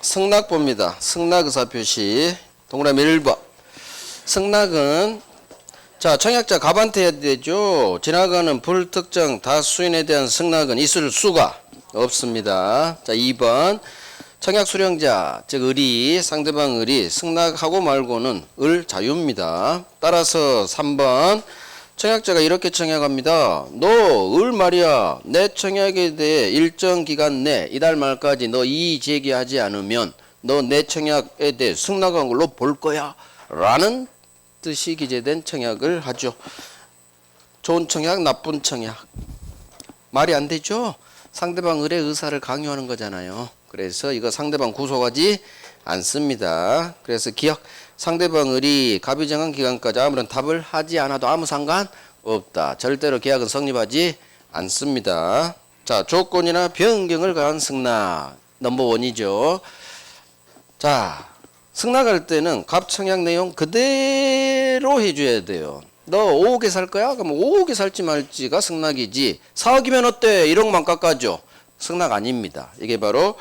승낙봅니다. 승낙 의사표시 동그라미 1번. 승낙은 청약자 갑한테 해야 되죠. 지나가는 불특정 다수인에 대한 승낙은 있을 수가 없습니다. 2번. 청약 수령자 즉 을이 상대방 을이 승낙하고 말고는 을 자유입니다. 따라서 3번. 청약자가 이렇게 청약합니다. 너 을 말이야 내 청약에 대해 일정 기간 내 이달 말까지 너 이의 제기하지 않으면 너 내 청약에 대해 승낙한 걸로 볼 거야 라는 뜻이 기재된 청약을 하죠. 좋은 청약 나쁜 청약 말이 안 되죠. 상대방 을의 의사를 강요하는 거잖아요. 그래서 이거 상대방 구속하지 않습니다. 그래서 기억 상대방 을이 갑이 정한 기간까지 아무런 답을 하지 않아도 아무 상관 없다. 절대로 계약은 성립하지 않습니다. 자, 조건이나 변경을 가한 승낙 넘버1이죠. 자, 승낙할 때는 갑 청약 내용 그대로 해줘야 돼요. 너 5억에 살 거야? 그럼 5억에 살지 말지가 승낙이지. 4억이면 어때? 1억만 깎아줘. 승낙 아닙니다. 이게 바로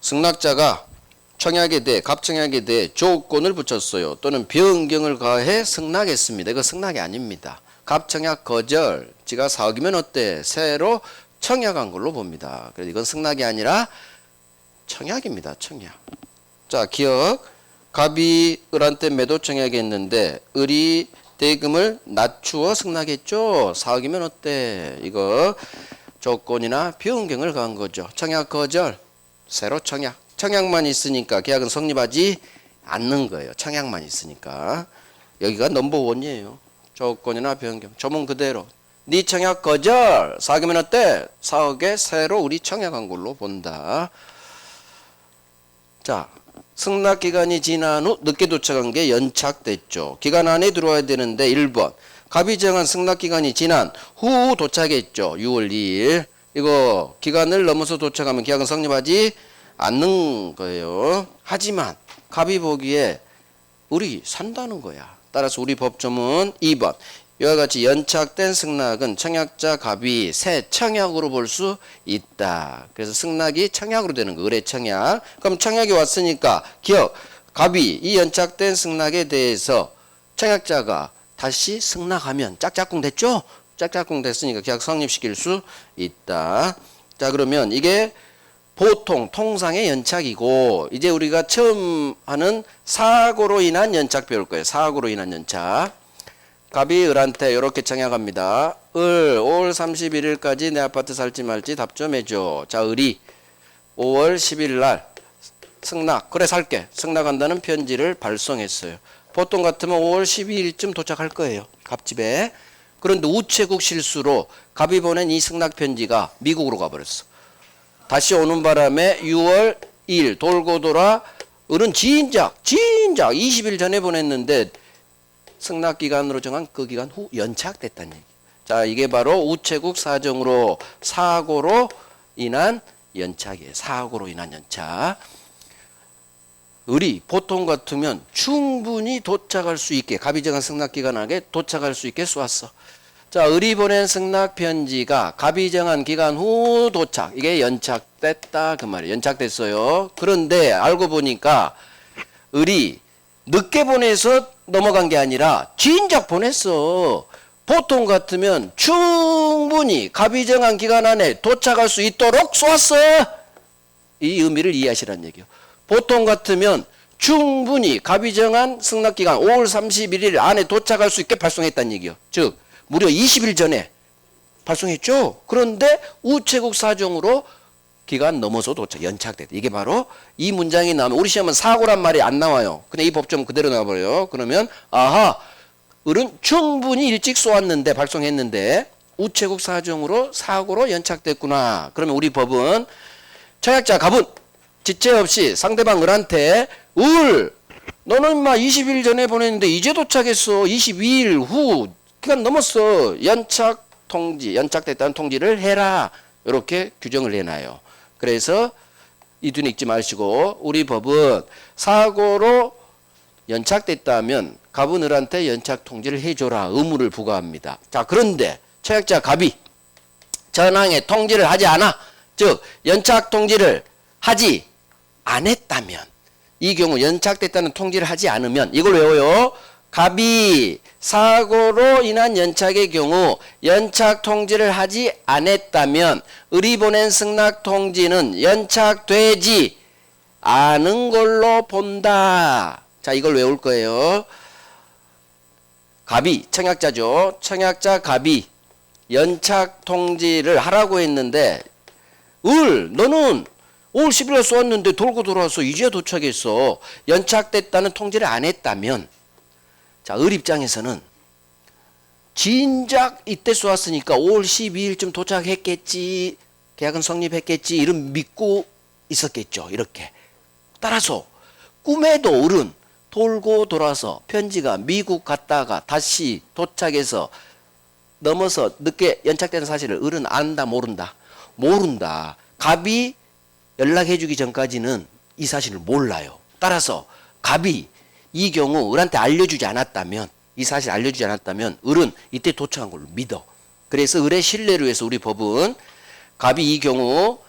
승낙자가 청약에 대해 갑청약에 대해 조건을 붙였어요. 또는 변경을 가해 승낙했습니다. 이거 승낙이 아닙니다. 갑청약 거절. 지가 4억이면 어때? 새로 청약한 걸로 봅니다. 그래서 이건 승낙이 아니라 청약입니다. 청약. 자, 기억. 갑이 을한테 매도 청약했는데 을이 대금을 낮추어 승낙했죠. 4억이면 어때? 이거 조건이나 변경을 가한 거죠. 청약 거절. 새로 청약. 청약만 있으니까 계약은 성립하지 않는 거예요. 청약만 있으니까. 여기가 넘버1이에요. 조건이나 변경. 조문 그대로. 네 청약 거절. 4억이면 어때? 4억에 새로 우리 청약한 걸로 본다. 자, 승낙기간이 지난 후 늦게 도착한 게 연착됐죠. 기간 안에 들어와야 되는데 1번. 갑이 정한 승낙기간이 지난 후 도착했죠. 6월 2일. 이거 기간을 넘어서 도착하면 계약은 성립하지 않는 거예요. 하지만 갑이 보기에 우리 산다는 거야. 따라서 우리 법조문 2번. 이와 같이 연착된 승낙은 청약자 갑이 새 청약으로 볼 수 있다. 그래서 승낙이 청약으로 되는 거. 을의 청약. 그럼 청약이 왔으니까 기억. 갑이 이 연착된 승낙에 대해서 청약자가 다시 승낙하면 짝짝꿍 됐죠? 짝짝꿍 됐으니까 계약 성립시킬 수 있다. 자, 그러면 이게 보통 통상의 연착이고 이제 우리가 처음 하는 사고로 인한 연착 배울 거예요. 사고로 인한 연착. 갑이 을한테 이렇게 청약합니다. 을 5월 31일까지 내 아파트 살지 말지 답 좀 해줘. 자, 을이 5월 10일 날 승낙. 그래 살게. 승낙한다는 편지를 발송했어요. 보통 같으면 5월 12일쯤 도착할 거예요. 갑집에. 그런데 우체국 실수로 갑이 보낸 이 승낙 편지가 미국으로 가버렸어. 다시 오는 바람에 6월 2일 돌고 돌아 을은 진작 20일 전에 보냈는데 승낙기간으로 정한 그 기간 후 연착됐다는 얘기. 자, 이게 바로 우체국 사정으로 사고로 인한 연착이에요. 사고로 인한 연착. 을이 보통 같으면 충분히 도착할 수 있게 갑이 정한 승낙기간 안에 도착할 수 있게 쏘았어. 자, 을이 보낸 승낙 편지가 갑이 정한 기간 후 도착. 이게 연착됐다 그 말이에요. 연착됐어요. 그런데 알고 보니까 을이 늦게 보내서 넘어간 게 아니라 진작 보냈어. 보통 같으면 충분히 갑이 정한 기간 안에 도착할 수 있도록 쏘았어. 이 의미를 이해하시라는 얘기예요. 보통 같으면 충분히 갑이 정한 승낙기간 5월 31일 안에 도착할 수 있게 발송했다는 얘기예요. 즉 무려 20일 전에 발송했죠. 그런데 우체국 사정으로 기간 넘어서 도착, 연착됐다. 이게 바로 이 문장이 나오면 우리 시험은 사고란 말이 안 나와요. 근데 이 법점 그대로 나와버려요. 그러면 아하, 을은 충분히 일찍 쏘았는데 발송했는데 우체국 사정으로 사고로 연착됐구나. 그러면 우리 법은 청약자 갑은 지체 없이 상대방 을한테 을 너는 인마 20일 전에 보냈는데 이제 도착했어. 22일 후 기간 넘었어. 연착 통지, 연착됐다는 통지를 해라. 이렇게 규정을 해놔요. 그래서 이 뒤는 읽지 마시고 우리 법은 사고로 연착됐다면 갑은 을한테 연착 통지를 해줘라. 의무를 부과합니다. 자, 그런데 청약자 갑이 전항에 통지를 하지 않아. 즉 연착 통지를 하지 안 했다면, 이 경우 연착됐다는 통지를 하지 않으면, 이걸 외워요. 갑이 사고로 인한 연착의 경우 연착 통지를 하지 않았다면 을이 보낸 승낙 통지는 연착되지 않은 걸로 본다. 자, 이걸 외울 거예요. 갑이, 청약자죠. 청약자 갑이 연착 통지를 하라고 했는데, 너는 5월 10일에 쏘았는데 돌고 돌아와서 이제야 도착했어. 연착됐다는 통지를 안 했다면, 자, 을 입장에서는 진작 이때 쏘았으니까 5월 12일쯤 도착했겠지, 계약은 성립했겠지, 이런 믿고 있었겠죠. 이렇게. 따라서 꿈에도 을은 돌고 돌아서 편지가 미국 갔다가 다시 도착해서 넘어서 늦게 연착된 사실을 을은 안다, 모른다? 모른다. 갑이 연락해주기 전까지는 이 사실을 몰라요. 따라서 갑이 이 경우 을한테 알려주지 않았다면, 이 사실 알려주지 않았다면 을은 이때 도착한 걸로 믿어. 그래서 을의 신뢰를 위해서 우리 법은 갑이 이 경우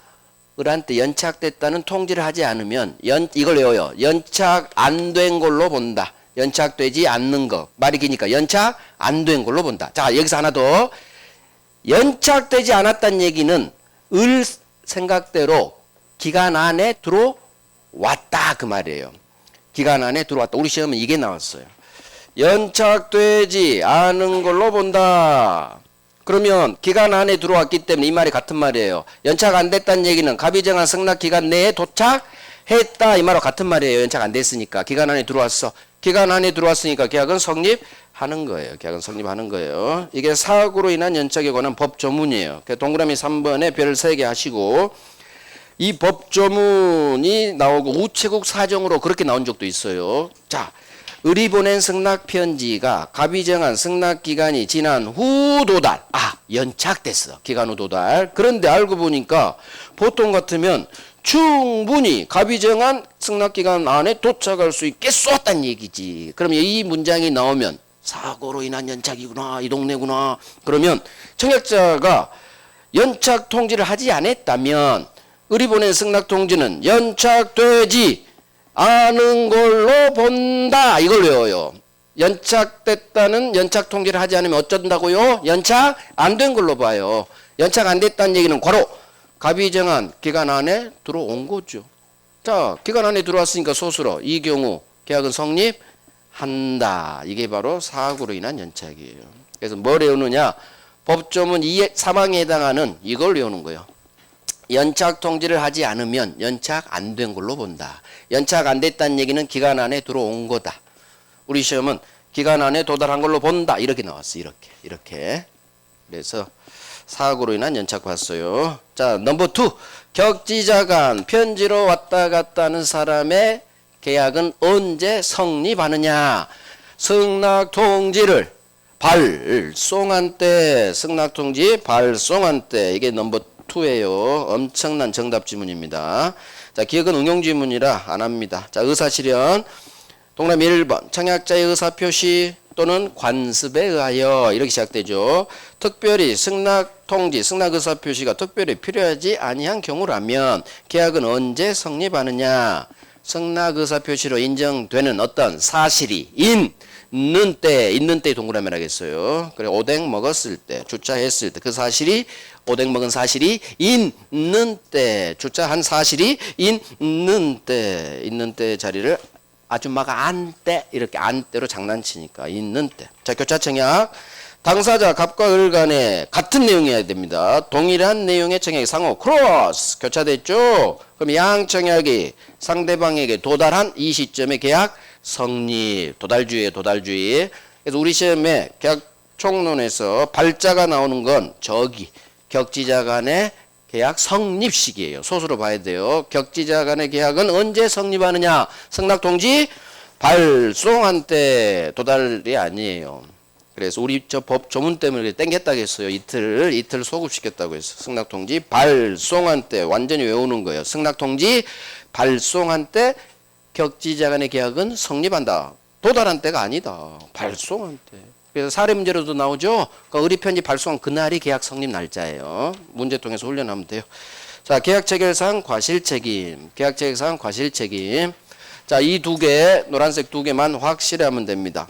을한테 연착됐다는 통지를 하지 않으면 이걸 외워요. 연착 안 된 걸로 본다. 연착되지 않는 거. 말이 기니까 연착 안 된 걸로 본다. 자, 여기서 하나 더. 연착되지 않았다는 얘기는 을 생각대로 기간 안에 들어왔다, 그 말이에요. 기간 안에 들어왔다. 우리 시험은 이게 나왔어요. 연착되지 않은 걸로 본다. 그러면 기간 안에 들어왔기 때문에 이 말이 같은 말이에요. 연착 안 됐다는 얘기는 갑이 정한 승낙 기간 내에 도착했다, 이 말과 같은 말이에요. 연착 안 됐으니까. 기간 안에 들어왔어. 기간 안에 들어왔으니까 계약은 성립하는 거예요. 계약은 성립하는 거예요. 이게 사고로 인한 연착에 관한 법 조문이에요. 동그라미 3번에 별 3개 하시고, 이 법 조문이 나오고 우체국 사정으로 그렇게 나온 적도 있어요. 자, 을이 보낸 승낙 편지가 갑이 정한 승낙 기간이 지난 후 도달. 연착됐어. 기간 후 도달. 그런데 알고 보니까 보통 같으면 충분히 갑이 정한 승낙 기간 안에 도착할 수 있게 쏘았다는 얘기지. 그러면 이 문장이 나오면 사고로 인한 연착이구나, 이 동네구나. 그러면 청약자가 연착 통지를 하지 않았다면 을이 보낸 승낙 통지는 연착되지 않은 걸로 본다. 이걸 외워요. 연착됐다는 연착 통지를 하지 않으면 어쩐다고요? 연착 안 된 걸로 봐요. 연착 안 됐다는 얘기는 괄호 갑이 정한 기간 안에 들어온 거죠. 자, 기간 안에 들어왔으니까 소수로 이 경우 계약은 성립한다. 이게 바로 사고로 인한 연착이에요. 그래서 뭘 외우느냐? 법조문 3항에 해당하는 이걸 외우는 거예요. 연착 통지를 하지 않으면 연착 안 된 걸로 본다. 연착 안 됐다는 얘기는 기간 안에 들어온 거다. 우리 시험은 기간 안에 도달한 걸로 본다. 이렇게 나왔어. 이렇게. 그래서 사고로 인한 연착 봤어요. 자, 넘버 2. 격지자 간 편지로 왔다 갔다 하는 사람의 계약은 언제 성립하느냐? 승낙 통지를 발송한 때, 승낙 통지 발송한 때. 이게 넘버 2예요. 엄청난 정답 지문입니다. 자, 기억은 응용 지문이라 안 합니다. 자, 의사실현. 동그라미 1번. 청약자의 의사표시 또는 관습에 의하여 이렇게 시작되죠. 특별히 승낙 통지, 승낙 의사표시가 특별히 필요하지 아니한 경우라면 계약은 언제 성립하느냐? 승낙 의사표시로 인정되는 어떤 사실이 있는 때 동그라미를 하겠어요. 그래, 오뎅 먹었을 때, 주차했을 때, 그 사실이, 오뎅 먹은 사실이 있는 때, 주차한 사실이 있는 때 자리를 아줌마가 안때, 이렇게 안때로 장난치니까 있는 때. 자, 교차 청약. 당사자 갑과 을 간에 같은 내용이어야 됩니다. 동일한 내용의 청약이 상호 크로스 교차됐죠. 그럼 양 청약이 상대방에게 도달한 이 시점에 계약 성립. 도달주의에 도달주의. 그래서 우리 시험에 계약 총론에서 발자가 나오는 건 저기 격지자 간의 계약 성립 시기예요. 소수로 봐야 돼요. 격지자 간의 계약은 언제 성립하느냐? 승낙 통지 발송한 때 도달이 아니에요. 그래서 우리 저 법 조문 때문에 땡겼다고 했어요. 이틀 소급시켰다고 했어요. 승낙 통지 발송한 때 완전히 외우는 거예요. 승낙 통지 발송한 때 격지자 간의 계약은 성립한다. 도달한 때가 아니다. 발송한 때. 그래서 사례 문제로도 나오죠. 그러니까 의리편지 발송한 그날이 계약 성립 날짜예요. 문제 통해서 훈련하면 돼요. 자, 계약 체결상 과실 책임. 계약 체결상 과실 책임. 자, 이 두 개, 노란색 두 개만 확실하면 됩니다.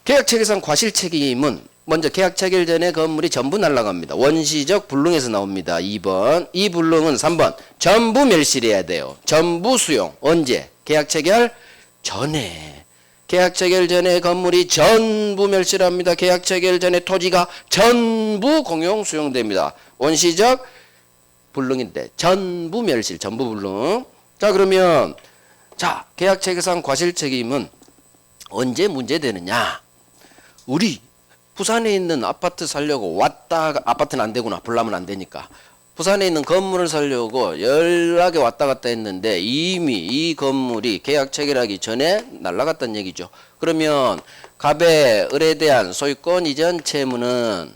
계약 체결상 과실 책임은 먼저 계약 체결 전에 건물이 전부 날아갑니다. 원시적 불능에서 나옵니다. 2번. 이 불능은 3번. 전부 멸실해야 돼요. 전부 수용. 언제? 계약 체결 전에. 계약 체결 전에 건물이 전부 멸실합니다. 계약 체결 전에 토지가 전부 공용 수용됩니다. 원시적 불능인데 전부 멸실, 전부 불능. 자, 그러면 자, 계약 체결상 과실 책임은 언제 문제되느냐? 우리 부산에 있는 아파트 살려고 왔다가, 아파트는 안 되구나. 불나면 안 되니까. 부산에 있는 건물을 살려고 연락에 왔다 갔다 했는데 이미 이 건물이 계약 체결하기 전에 날라갔다는 얘기죠. 그러면 갑의 을에 대한 소유권 이전 채무는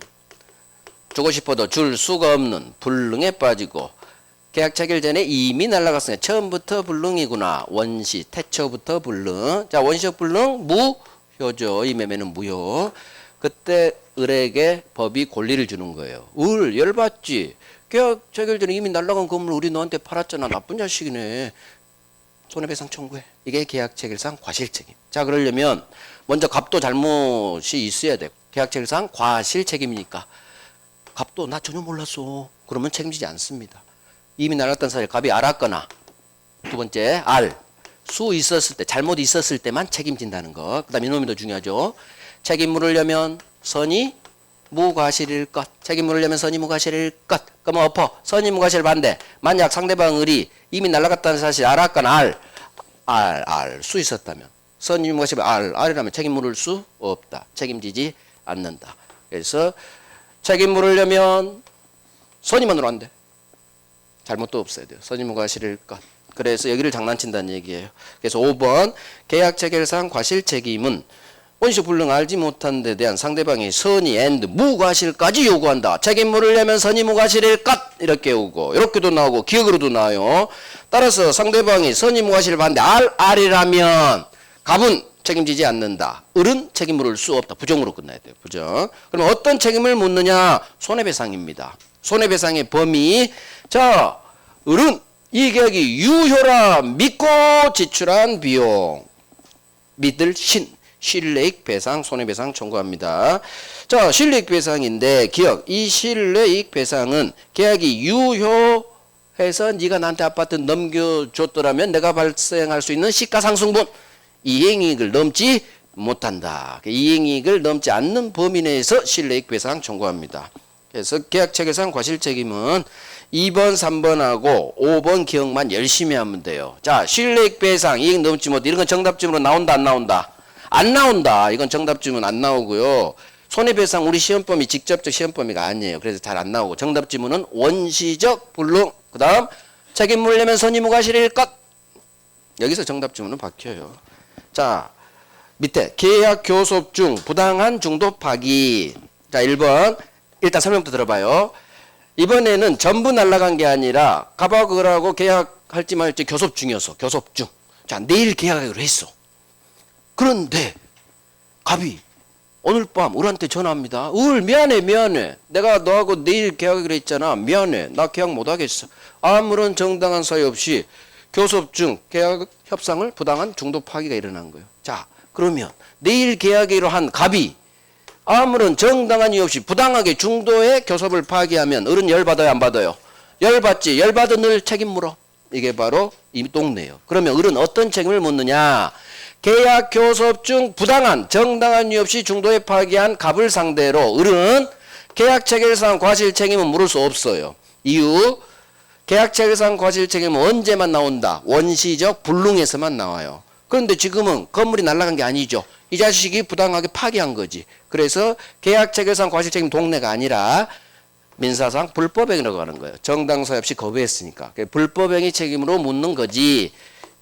주고 싶어도 줄 수가 없는 불능에 빠지고, 계약 체결 전에 이미 날라갔으니까 처음부터 불능이구나. 원시, 태초부터 불능. 자, 원시적 불능 무효죠. 이 매매는 무효. 그때 을에게 법이 권리를 주는 거예요. 을 열받지. 계약 체결 전에 이미 날라간 건물 우리 너한테 팔았잖아. 나쁜 자식이네. 손해배상 청구해. 이게 계약 체결상 과실 책임. 자, 그러려면 먼저 갑도 잘못이 있어야 돼. 계약 체결상 과실 책임이니까. 갑도 나 전혀 몰랐어. 그러면 책임지지 않습니다. 이미 날랐던 사실 갑이 알았거나, 두 번째 알, 수 있었을 때, 잘못 있었을 때만 책임진다는 거. 그 다음에 이놈이 더 중요하죠. 책임 물으려면 선이 무과실일 것. 책임 물으려면 선이 무과실일 것. 그러면 엎어. 선이 무과실 반대. 만약 상대방 을이 이미 날아갔다는 사실 알았거나 알 수 있었다면, 선이 무과실 알이라면 책임 물을 수 없다. 책임지지 않는다. 그래서 책임 물으려면 선임만으로 안 돼. 잘못도 없어야 돼요. 선임 무과실일 것. 그래서 여기를 장난친다는 얘기예요. 그래서 5번 계약 체결상 과실 책임은 원시적 불능 알지 못한 데 대한 상대방의 선의 and 무과실까지 요구한다. 책임 물으려면 선의 무과실일 것. 이렇게 오고, 이렇게도 나오고, 기억으로도 나와요. 따라서 상대방이 선의 무과실 반대 알이라면 갑은 책임지지 않는다. 을은 책임 물을 수 없다. 부정으로 끝나야 돼요. 부정. 그럼 어떤 책임을 묻느냐? 손해배상입니다. 손해배상의 범위. 자, 을은 이 계약이 유효라 믿고 지출한 비용. 믿을 실내익 배상, 손해배상 청구합니다. 자, 실내익 배상인데 기억. 이 실내익 배상은 계약이 유효해서 네가 나한테 아파트 넘겨줬더라면 내가 발생할 수 있는 시가상승분, 이행이익을 넘지 못한다. 이행이익을 넘지 않는 범위 내에서 실내익 배상 청구합니다. 그래서 계약 체결상 과실 책임은 2번, 3번하고 5번 기억만 열심히 하면 돼요. 자, 실내익 배상, 이익 넘지 못, 이런 건 정답지문으로 나온다, 안 나온다? 안 나온다. 이건 정답지문 안 나오고요. 손해배상 우리 시험 범위 직접적 시험 범위가 아니에요. 그래서 잘 안 나오고, 정답지문은 원시적 불능. 그 다음 책임 물려면 선의무과실일 것. 여기서 정답지문은 박혀요. 자, 밑에 계약 교섭 중 부당한 중도 파기. 자, 1번 일단 설명부터 들어봐요. 이번에는 전부 날라간 게 아니라 갑하고 을하고 계약할지 말지 교섭 중이었어. 교섭 중. 자, 내일 계약하기로 했어. 그런데 갑이 오늘 밤 을한테 전화합니다. 을 미안해. 내가 너하고 내일 계약하기로 했잖아. 미안해. 나 계약 못하겠어. 아무런 정당한 사유 없이 교섭 중 계약 협상을 부당한 중도 파기가 일어난 거예요. 자, 그러면 내일 계약하기로 한 갑이 아무런 정당한 이유 없이 부당하게 중도의 교섭을 파기하면 을은 열받아요, 안 받아요? 열받지. 열받은 을 책임 물어. 이게 바로 이 동네예요. 그러면 을은 어떤 책임을 묻느냐? 계약 교섭 중 부당한 정당한 이유 없이 중도에 파기한 갑을 상대로 을은 계약 체결상 과실 책임은 물을 수 없어요. 이유, 계약 체결상 과실 책임은 언제만 나온다? 원시적 불능에서만 나와요. 그런데 지금은 건물이 날아간 게 아니죠. 이 자식이 부당하게 파기한 거지. 그래서 계약 체결상 과실 책임 동네가 아니라 민사상 불법행위라고 하는 거예요. 정당 사유 없이 거부했으니까. 불법행위 책임으로 묻는 거지.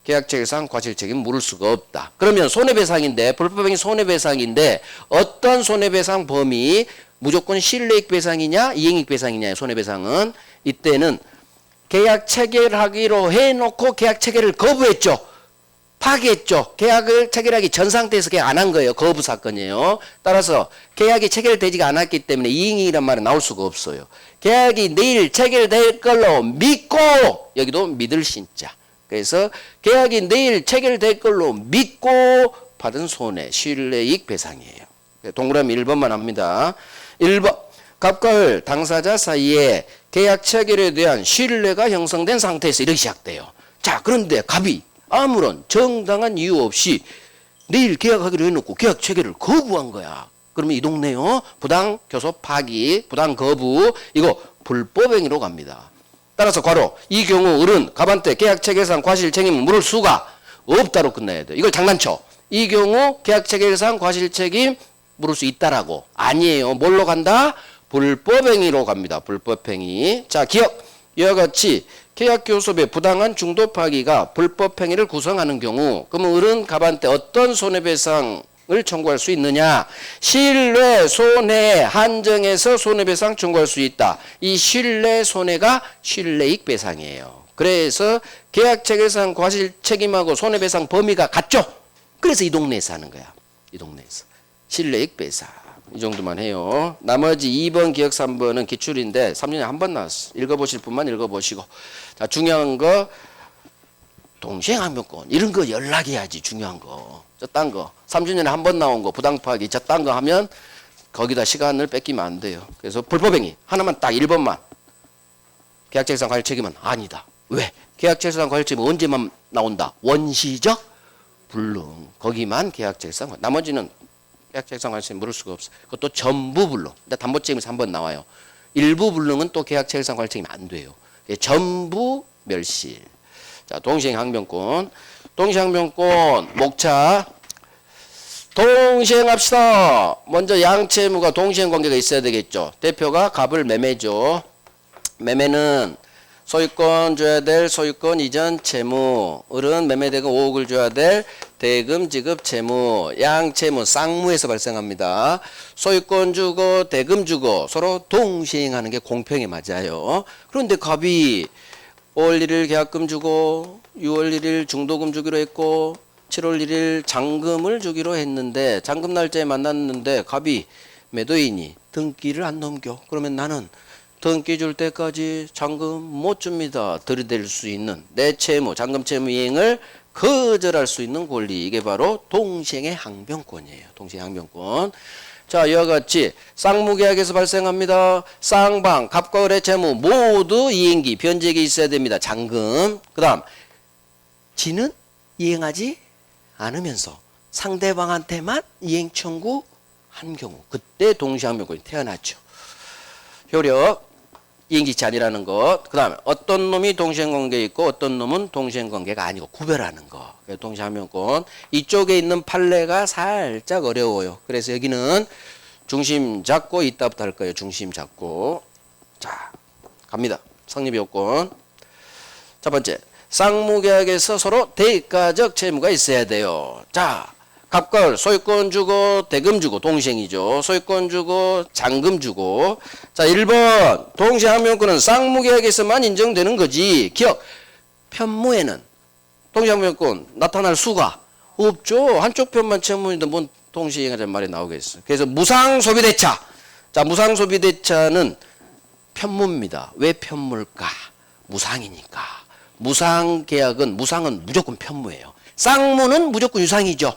계약 체결상 과실 책임 물을 수가 없다. 그러면 손해배상인데, 불법행위 손해배상인데 어떤 손해배상 범위? 무조건 실내익 배상이냐 이행익 배상이냐. 손해배상은 이때는 계약 체결하기로 해놓고 계약 체결을 거부했죠. 파기했죠. 계약을 체결하기 전 상태에서 계약 안 한 거예요. 거부 사건이에요. 따라서 계약이 체결되지가 않았기 때문에 이행이란 말은 나올 수가 없어요. 계약이 내일 체결될 걸로 믿고, 여기도 믿을 신자. 그래서 계약이 내일 체결될 걸로 믿고 받은 손해, 신뢰이익 배상이에요. 동그라미 1번만 합니다. 1번, 갑과 을 당사자 사이에 계약 체결에 대한 신뢰가 형성된 상태에서 이렇게 시작돼요. 자, 그런데 갑이 아무런 정당한 이유 없이 내일 계약하기로 해놓고 계약 체결을 거부한 거야. 그러면 이 동네요, 부당 교섭 파기, 부당 거부, 이거 불법행위로 갑니다. 따라서 괄호, 이 경우 을은 갑한테 계약 체결상 과실 책임을 물을 수가 없다로 끝나야 돼요. 이걸 장난쳐. 이 경우 계약 체결상 과실 책임 물을 수 있다라고. 아니에요. 뭘로 간다? 불법행위로 갑니다. 불법행위. 자, 기억. 이와 같이 계약 교섭의 부당한 중도 파기가 불법행위를 구성하는 경우, 그러면 을은 갑한테 어떤 손해배상을 청구할 수 있느냐? 신뢰 손해 한정에서 손해배상 청구할 수 있다. 이 신뢰 손해가 신뢰익 배상이에요. 그래서 계약 체결상 과실 책임하고 손해배상 범위가 같죠? 그래서 이 동네에서 하는 거야. 이 동네에서. 신뢰익 배상. 이 정도만 해요. 나머지 2번 기억 3번은 기출인데 3년에 한 번 나왔어. 읽어보실 분만 읽어보시고. 자, 중요한 거 동시행항변권 이런 거 연락해야지. 중요한 거. 저 딴 거 3주년에 한 번 나온 거 부당파기 저 딴 거 하면 거기다 시간을 뺏기면 안 돼요. 그래서 불법행위 하나만 딱 1번만. 계약체결상 과실 책임은 아니다. 왜? 계약체결상 과실 책임은 언제만 나온다? 원시적 불능. 거기만 계약체결상. 나머지는 계약체결상 과실 물을 수가 없어. 그것도 전부 불능. 근데 담보책임에서 한번 나와요. 일부 불능은 또 계약체결상 과실 책임이 안 돼요. 전부 멸실. 자, 동시행항변권. 동시행항변권 목차. 동시행합시다. 먼저 양채무가 동시행 관계가 있어야 되겠죠. 대표가 갑을 매매죠. 매매는 소유권 줘야 될 소유권 이전 채무, 을은 매매대금 5억을 줘야 될 대금 지급 채무, 양채무 쌍무에서 발생합니다. 소유권 주고 대금 주고 서로 동시행하는 게 공평에 맞아요. 그런데 갑이 5월 1일 계약금 주고 6월 1일 중도금 주기로 했고 7월 1일 잔금을 주기로 했는데 잔금 날짜에 만났는데 갑이 매도인이 등기를 안 넘겨. 그러면 나는 등기 줄 때까지 잔금 못 줍니다. 들이댈 수 있는 내 채무, 잔금 채무 이행을 거절할 수 있는 권리. 이게 바로 동시행의 항변권이에요. 동시행 항변권. 자, 이와 같이 쌍무계약에서 발생합니다. 쌍방, 갑과 을의 채무 모두 이행기, 변제기 있어야 됩니다. 잔금. 그 다음 지는 이행하지 않으면서 상대방한테만 이행 청구한 경우 그때 동시항변권이 태어났죠. 효력, 이행기치 아니라는 것. 그 다음에 어떤 놈이 동시행관계에 있고 어떤 놈은 동시행관계가 아니고 구별하는 것. 동시항변권. 이쪽에 있는 판례가 살짝 어려워요. 그래서 여기는 중심 잡고 이따부터 할 거예요. 중심 잡고. 자, 갑니다. 성립요건. 첫 번째, 쌍무계약에서 서로 대가적 채무가 있어야 돼요. 자, 갑과 을 소유권 주고 대금 주고 동시행이죠. 소유권 주고 잔금 주고. 자, 1번 동시항변권은 쌍무계약에서만 인정되는 거지. 기억, 편무에는 동시항변권 나타날 수가 없죠. 한쪽 편만 채무인데 뭔 동시행하자는 말이 나오겠어. 그래서 무상소비대차. 자, 무상소비대차는 편무입니다. 왜 편무일까? 무상이니까. 무상계약은 무상은 무조건 편무예요. 쌍무는 무조건 유상이죠.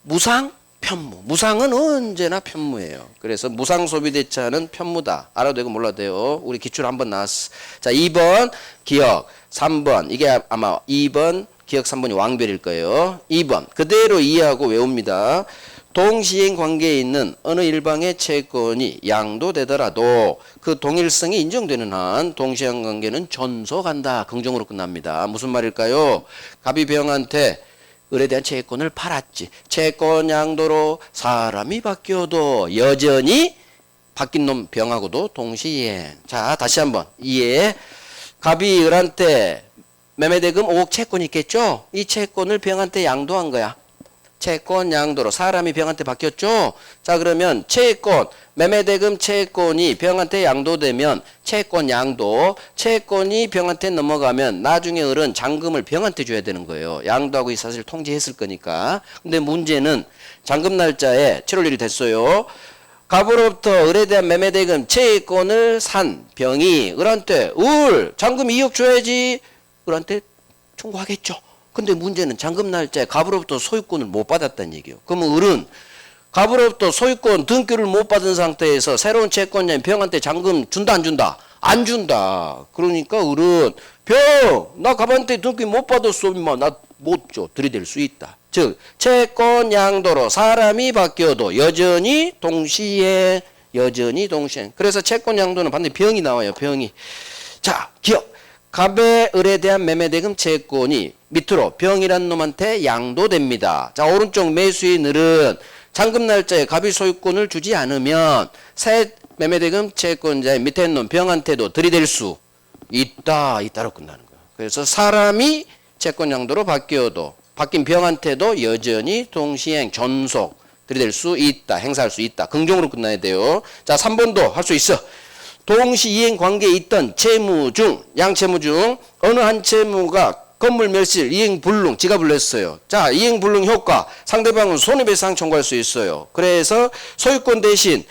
무상, 편무. 무상은 언제나 편무예요. 그래서 무상소비대차는 편무다. 알아도 되고 몰라도 돼요. 우리 기출 한번 나왔어. 자, 2번 기억, 3번. 이게 아마 2번 기억 3번이 왕별일 거예요. 2번 그대로 이해하고 외웁니다. 동시행 관계에 있는 어느 일방의 채권이 양도되더라도 그 동일성이 인정되는 한 동시행 관계는 존속한다. 긍정으로 끝납니다. 무슨 말일까요? 갑이 병한테 을에 대한 채권을 팔았지. 채권 양도로 사람이 바뀌어도 여전히 바뀐 놈 병하고도 동시행. 자, 다시 한번 이해. 갑이 을한테 매매대금 5억 채권이 있겠죠? 이 채권을 병한테 양도한 거야. 채권 양도로 사람이 병한테 바뀌었죠. 자, 그러면 채권 매매대금 채권이 병한테 양도되면 채권 양도, 채권이 병한테 넘어가면 나중에 을은 잔금을 병한테 줘야 되는 거예요. 양도하고 이 사실 통지했을 거니까. 근데 문제는 잔금 날짜에 7월 1일 됐어요. 갑으로부터 을에 대한 매매대금 채권을 산 병이 을한테 잔금 2억 줘야지 을한테 청구하겠죠. 근데 문제는 잔금 날짜에 갑으로부터 소유권을 못 받았다는 얘기예요. 그러면 을은 갑으로부터 소유권 등기를 못 받은 상태에서 새로운 채권자인 병한테 잔금 준다 안 준다? 안 준다. 그러니까 을은 나 갑한테 등기 못 받았어 임마 나 못 줘. 들이댈 수 있다. 즉 채권 양도로 사람이 바뀌어도 여전히 동시에 그래서 채권 양도는 반드시 병이 나와요. 병이. 자, 기억. 갑의 을에 대한 매매대금 채권이 밑으로 병이란 놈한테 양도됩니다. 자, 오른쪽 매수인 을은 잔금 날짜에 갑이 소유권을 주지 않으면 새 매매대금 채권자의 밑에 있는 놈 병한테도 들이댈 수 있다로 끝나는 거예요. 그래서 사람이 채권 양도로 바뀌어도 바뀐 병한테도 여전히 동시행 전속 들이댈 수 있다. 행사할 수 있다. 긍정으로 끝나야 돼요. 자, 3번도 할 수 있어. 동시 이행 관계에 있던 채무 중, 양채무 중 어느 한 채무가 건물 멸실, 이행 불능, 지갑을 냈어요. 자, 이행 불능 효과, 상대방은 손해배상 청구할 수 있어요. 그래서 소유권 대신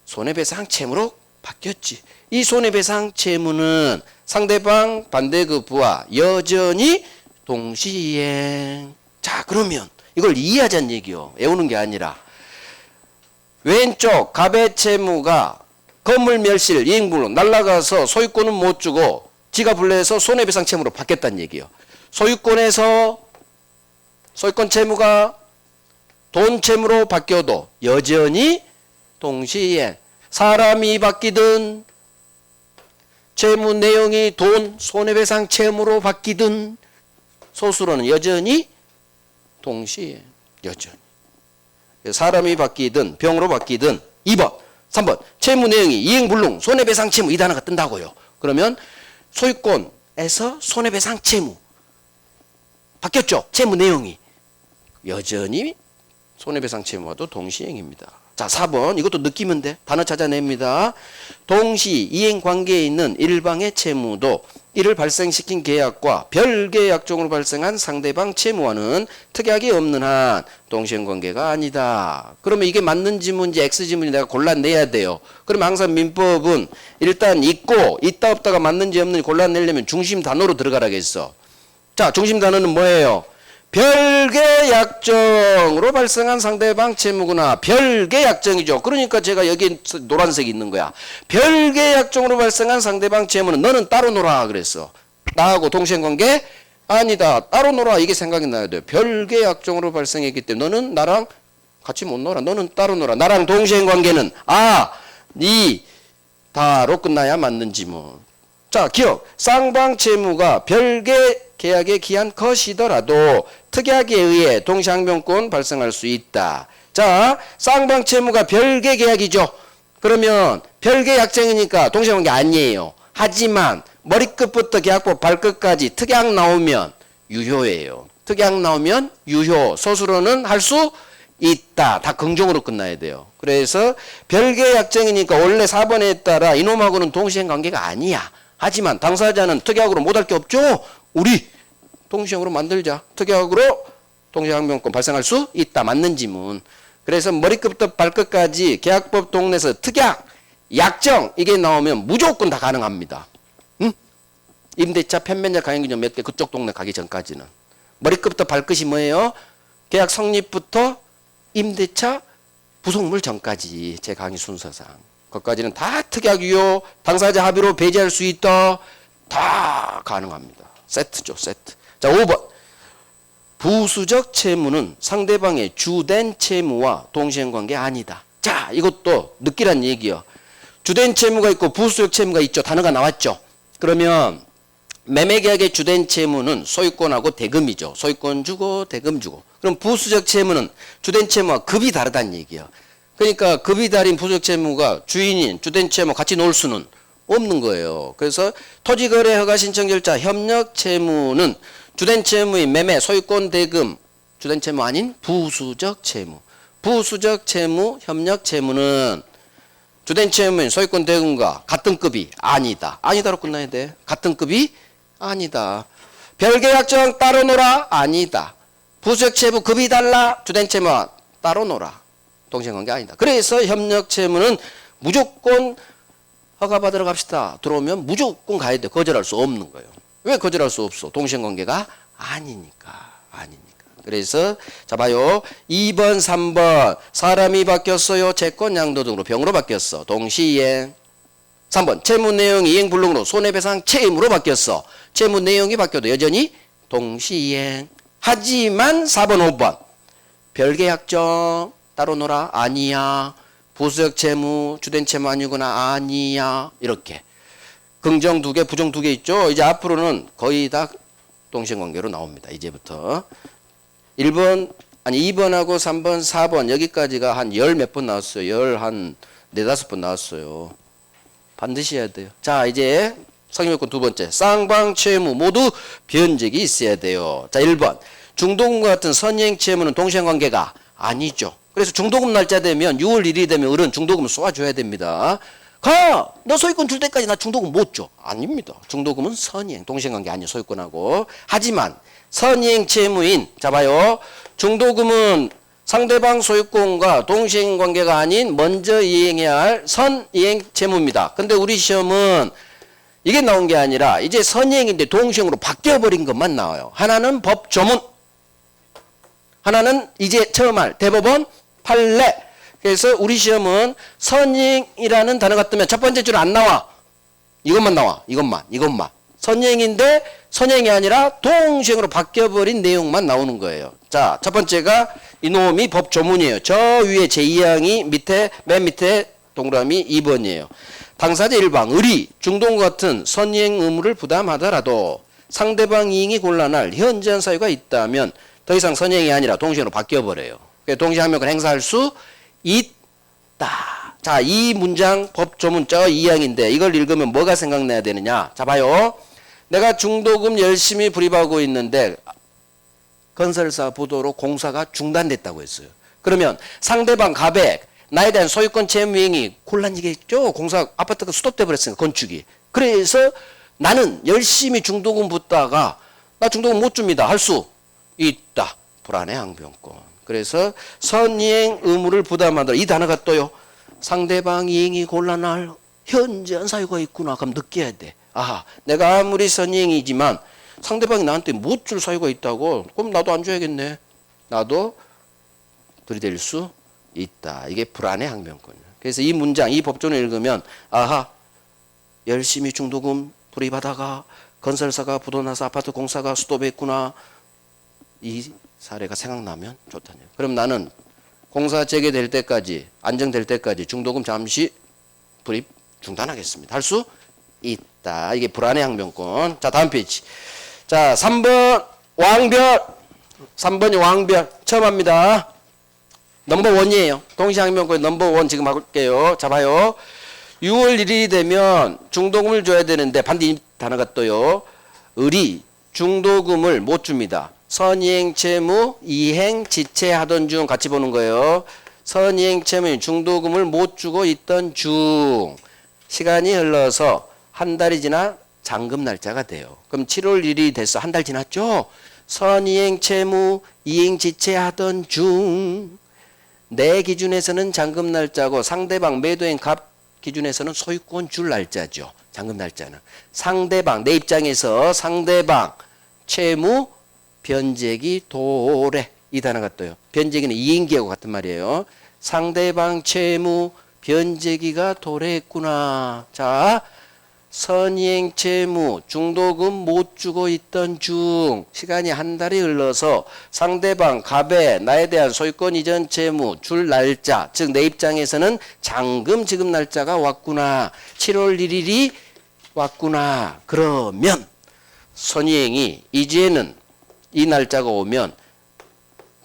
손해배상 채무로 바뀌었지. 이 손해배상 채무는 상대방 반대급부와 여전히 동시이행. 자, 그러면 이걸 이해하자는 얘기요. 외우는 게 아니라 왼쪽 갑의 채무가 건물 멸실, 이행불능 날라가서 소유권은 못 주고 지갑을 내서 손해배상 채무로 바뀌었다는 얘기예요. 소유권 채무가 돈 채무로 바뀌어도 여전히 동시에 사람이 바뀌든 채무 내용이 돈 손해배상 채무로 바뀌든 소수로는 여전히 동시에 여전히 사람이 바뀌든 병으로 바뀌든 2번 3번 채무 내용이 이행불능 손해배상 채무 이 단어가 뜬다고요. 그러면 소유권에서 손해배상 채무 바뀌었죠. 채무 내용이 여전히 손해배상 채무와도 동시행입니다. 자, 4번 이것도 느끼면 돼. 단어 찾아냅니다. 동시 이행 관계에 있는 일방의 채무도 이를 발생시킨 계약과 별계약종으로 발생한 상대방 채무와는 특약이 없는 한 동시행 관계가 아니다. 그러면 이게 맞는 지문인지 X 지문인지 내가 골라내야 돼요. 그러면 항상 민법은 일단 있고 있다 없다가 맞는지 없는지 골라내려면 중심 단어로 들어가라겠어. 자, 중심 단어는 뭐예요? 별개약정으로 발생한 상대방 채무구나. 별개약정이죠. 그러니까 제가 여기 노란색이 있는 거야. 별개약정으로 발생한 상대방 채무는 너는 따로 놀아 그랬어. 나하고 동시행관계? 아니다. 따로 놀아. 이게 생각이 나야 돼요. 별개약정으로 발생했기 때문에 너는 나랑 같이 못 놀아. 너는 따로 놀아. 나랑 동시행관계는 다로 끝나야 맞는 지문. 자, 기억. 쌍방 채무가 별개 계약의 기한 컷이더라도 특약에 의해 동시항변권 발생할 수 있다. 자, 쌍방 채무가 별개 계약이죠. 그러면 별개 약정이니까 동시항변권 아니에요. 하지만 머리끝부터 계약법 발끝까지 특약 나오면 유효예요. 특약 나오면 유효. 서술어는 할 수 있다. 다 긍정으로 끝나야 돼요. 그래서 별개 약정이니까 원래 4번에 따라 이놈하고는 동시행 관계가 아니야. 하지만 당사자는 특약으로 못할 게 없죠. 우리 동시행으로 만들자. 특약으로 동시항변권 발생할 수 있다. 맞는 지문. 그래서 머리끝부터 발끝까지 계약법 동네에서 특약, 약정 이게 나오면 무조건 다 가능합니다. 응? 임대차, 편매자, 가행기념 몇 개 그쪽 동네 가기 전까지는. 머리끝부터 발끝이 뭐예요? 계약 성립부터 임대차, 부속물 전까지 제 강의 순서상. 거기까지는 다 특약 유효, 당사자 합의로 배제할 수 있다. 다 가능합니다. 세트죠, 세트. 자, 5번. 부수적 채무는 상대방의 주된 채무와 동시행관계 아니다. 자, 이것도 느끼란 얘기요. 주된 채무가 있고 부수적 채무가 있죠. 단어가 나왔죠. 그러면 매매계약의 주된 채무는 소유권하고 대금이죠. 소유권 주고 대금 주고. 그럼 부수적 채무는 주된 채무와 급이 다르다는 얘기예요. 그러니까 급이 다른 부수적 채무가 주인인 주된 채무 같이 놓을 수는 없는 거예요. 그래서 토지거래 허가 신청 절차 협력 채무는 주된 채무의 매매 소유권 대금 주된 채무 아닌 부수적 채무. 부수적 채무, 협력 채무는 주된 채무인 소유권 대금과 같은 급이 아니다. 아니다로 끝나야 돼. 같은 급이 아니다. 별계약정 따로 놀아? 아니다. 부수적 채무 급이 달라? 주된 채무와 따로 놀아. 동시행관계 아니다. 그래서 협력 채무는 무조건 허가받으러 갑시다. 들어오면 무조건 가야 돼. 거절할 수 없는 거예요. 왜 거절할 수 없어? 동시행관계가 아니니까. 그래서 자 봐요. 2번 3번 사람이 바뀌었어요. 채권 양도 등으로 병으로 바뀌었어. 동시이행. 3번 채무 내용이 이행 불능으로 손해배상 채무로 바뀌었어. 채무 내용이 바뀌어도 여전히 동시이행. 하지만 4번 5번 별계약정 따로 놀아? 아니야. 부수적 채무 주된 채무 아니구나? 아니야. 이렇게 긍정 2개 부정 2개 있죠. 이제 앞으로는 거의 다 동시행관계로 나옵니다. 이제부터 2번하고 3번 4번 여기까지가 한 열 몇 번 나왔어요. 열 한 4-5번 나왔어요. 반드시 해야 돼요. 자 이제 상임요건 두 번째 쌍방 채무 모두 변제기 있어야 돼요. 자 1번 중도금과 같은 선이행 채무는 동시행관계가 아니죠. 그래서 중도금 날짜 되면 6월 1일이 되면 어른 중도금을 쏘아줘야 됩니다. 가! 너 소유권 줄 때까지 나 중도금 못 줘. 아닙니다. 중도금은 선이행 동시행관계 아니에요. 소유권하고. 하지만 선이행 채무인 자 봐요. 중도금은 상대방 소유권과 동시행관계가 아닌 먼저 이행해야 할 선이행 채무입니다. 근데 우리 시험은 이게 나온 게 아니라 이제 선이행인데 동시행으로 바뀌어버린 것만 나와요. 하나는 법조문, 하나는 이제 처음 할 대법원 판례. 그래서 우리 시험은 선이행이라는 단어가 뜨면 첫 번째 줄은 안 나와. 이것만 나와. 이것만. 선이행인데 선이행이 아니라 동시행으로 바뀌어버린 내용만 나오는 거예요. 자, 첫 번째가 이놈이 법조문이에요. 저 위에 제2항이 밑에 맨 밑에 동그라미 2번이에요. 당사자 1방 의리 중도금과 같은 선이행 의무를 부담하더라도 상대방 이행이 곤란할 현저한 사유가 있다면 더 이상 선이행이 아니라 동시행으로 바뀌어버려요. 동시행명을 행사할 수 있다. 자, 이 문장 법조문 저 2항인데 이걸 읽으면 뭐가 생각나야 되느냐. 자, 봐요. 내가 중도금 열심히 불입하고 있는데 건설사 부도로 공사가 중단됐다고 했어요. 그러면 상대방 가백 나에 대한 소유권 채무이행이 곤란이겠죠. 공사 아파트가 수도돼 버렸으니까 건축이. 그래서 나는 열심히 중도금 붓다가 나 중도금 못 줍니다. 할 수 있다. 불안해 항변권. 그래서 선이행 의무를 부담하더라. 이 단어가 또요. 상대방 이행이 곤란할 현저한 사유가 있구나. 그럼 느껴야 돼. 아하, 내가 아무리 선이행이지만 상대방이 나한테 못 줄 사유가 있다고. 그럼 나도 안 줘야겠네. 나도 들이댈 수 있다. 이게 불안해 항변권이에요. 그래서 이 문장, 이 법조문을 읽으면 아하, 열심히 중도금 불입하다가 건설사가 부도나서 아파트 공사가 스톱했구나. 이 사례가 생각나면 좋다네요. 그럼 나는 공사 재개될 때까지 안정될 때까지 중도금 잠시 불입 중단하겠습니다. 할 수 있다. 이게 불안해 항변권. 자, 다음 페이지. 자, 3번 왕별. 3번이 왕별. 처음 합니다. 넘버원이에요. 동시항변권 넘버원 지금 할게요. 자, 봐요. 6월 1일이 되면 중도금을 줘야 되는데 반드시 이 단어가 떠요. 의리 중도금을 못 줍니다. 선이행 채무 이행 지체하던 중 같이 보는 거예요. 선이행 채무인 중도금을 못 주고 있던 중 시간이 흘러서 한 달이 지나 잔금 날짜가 돼요. 그럼 7월 1일이 돼서 한 달 지났죠? 선이행 채무 이행 지체하던 중 내 기준에서는 잔금 날짜고 상대방 매도행 갑 기준에서는 소유권 줄 날짜죠. 잔금 날짜는. 상대방 내 입장에서 상대방 채무 변제기 도래 이 단어가 떠요. 변제기는 이행기하고 같은 말이에요. 상대방 채무 변제기가 도래했구나. 자, 선이행 채무 중도금 못 주고 있던 중 시간이 한 달이 흘러서 상대방 갑에 나에 대한 소유권 이전 채무 줄 날짜 즉 내 입장에서는 잔금 지급 날짜가 왔구나. 7월 1일이 왔구나. 그러면 선이행이 이제는 이 날짜가 오면